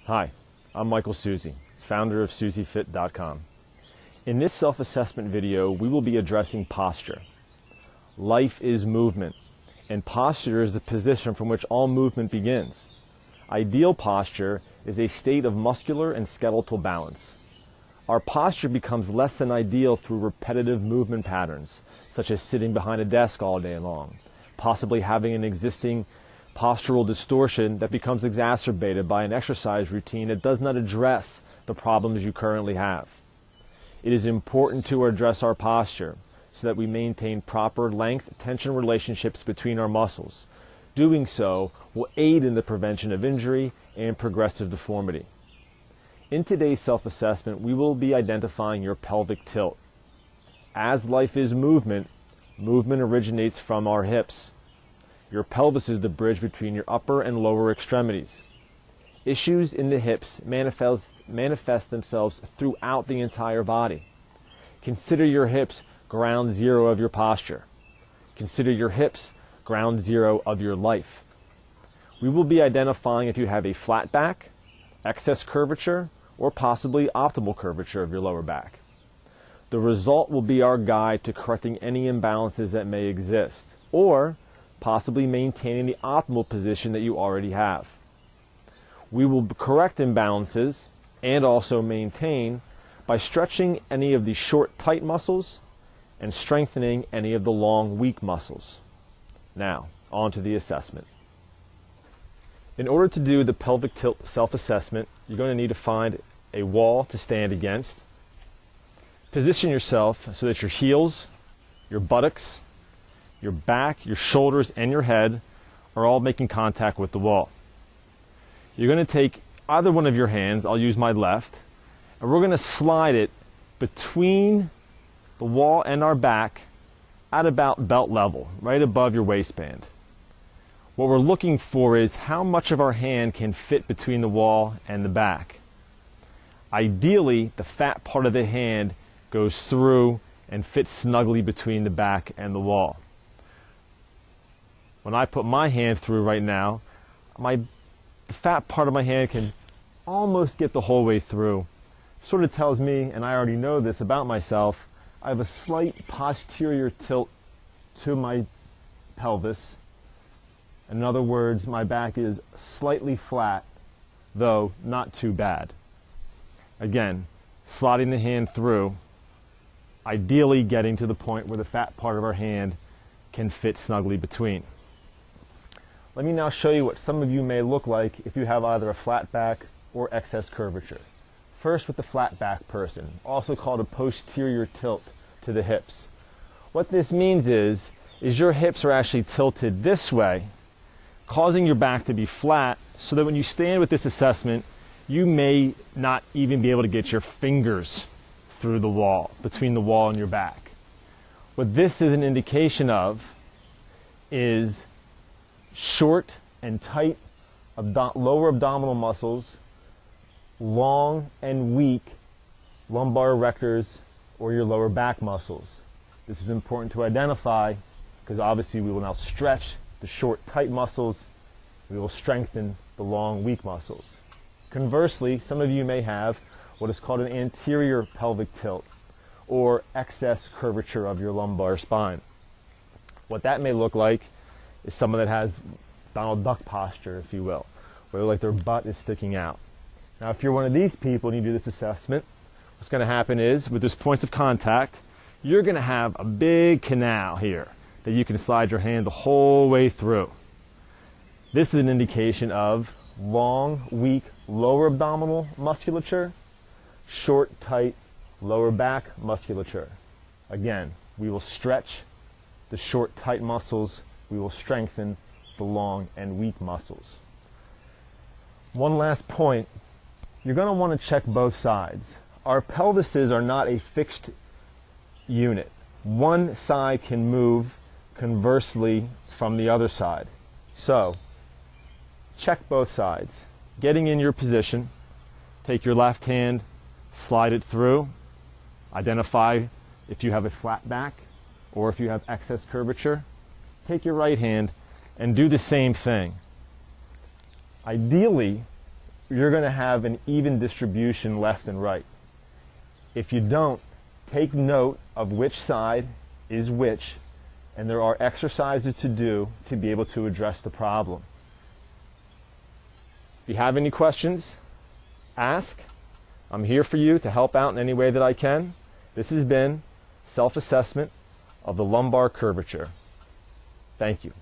Hi, I'm Michael Susie, founder of SusieFit.com. In this self-assessment video, we will be addressing posture. Life is movement, and posture is the position from which all movement begins. Ideal posture is a state of muscular and skeletal balance. Our posture becomes less than ideal through repetitive movement patterns, such as sitting behind a desk all day long, possibly having an existing postural distortion that becomes exacerbated by an exercise routine that does not address the problems you currently have. It is important to address our posture so that we maintain proper length-tension relationships between our muscles. Doing so will aid in the prevention of injury and progressive deformity. In today's self-assessment, we will be identifying your pelvic tilt. As life is movement, movement originates from our hips. Your pelvis is the bridge between your upper and lower extremities. Issues in the hips manifest themselves throughout the entire body. Consider your hips ground zero of your posture. Consider your hips ground zero of your life. We will be identifying if you have a flat back, excess curvature, or possibly optimal curvature of your lower back. The result will be our guide to correcting any imbalances that may exist, or possibly maintaining the optimal position that you already have. We will correct imbalances and also maintain by stretching any of the short, tight muscles and strengthening any of the long, weak muscles. Now, on to the assessment. In order to do the pelvic tilt self-assessment, you're going to need to find a wall to stand against. Position yourself so that your heels, your buttocks, your back, your shoulders, and your head are all making contact with the wall. You're going to take either one of your hands, I'll use my left, and we're going to slide it between the wall and our back at about belt level, right above your waistband. What we're looking for is how much of our hand can fit between the wall and the back. Ideally, the fat part of the hand goes through and fits snugly between the back and the wall. When I put my hand through right now, the fat part of my hand can almost get the whole way through. Sort of tells me, and I already know this about myself, I have a slight posterior tilt to my pelvis. In other words, my back is slightly flat, though not too bad. Again, sliding the hand through, ideally getting to the point where the fat part of our hand can fit snugly between. Let me now show you what some of you may look like if you have either a flat back or excess curvature. First with the flat back person, also called a posterior tilt to the hips. What this means is your hips are actually tilted this way, causing your back to be flat so that when you stand with this assessment, you may not even be able to get your fingers through the wall, between the wall and your back. What this is an indication of is short and tight lower abdominal muscles, long and weak lumbar erectors or your lower back muscles. This is important to identify because obviously we will now stretch the short, tight muscles. We will strengthen the long, weak muscles. Conversely, some of you may have what is called an anterior pelvic tilt or excess curvature of your lumbar spine. What that may look like is someone that has Donald Duck posture, if you will, where like their butt is sticking out. Now, if you're one of these people and you do this assessment, what's going to happen is, with those points of contact, you're going to have a big canal here that you can slide your hand the whole way through. This is an indication of long, weak, lower abdominal musculature, short, tight, lower back musculature. Again, we will stretch the short, tight muscles. We will strengthen the long and weak muscles. One last point, you're going to want to check both sides. Our pelvises are not a fixed unit. One side can move conversely from the other side. So, check both sides. Getting in your position, take your left hand, slide it through, identify if you have a flat back or if you have excess curvature. Take your right hand and do the same thing. Ideally, you're going to have an even distribution left and right. If you don't, take note of which side is which, and there are exercises to do to be able to address the problem. If you have any questions, ask. I'm here for you to help out in any way that I can. This has been self-assessment of the lumbar curvature. Thank you.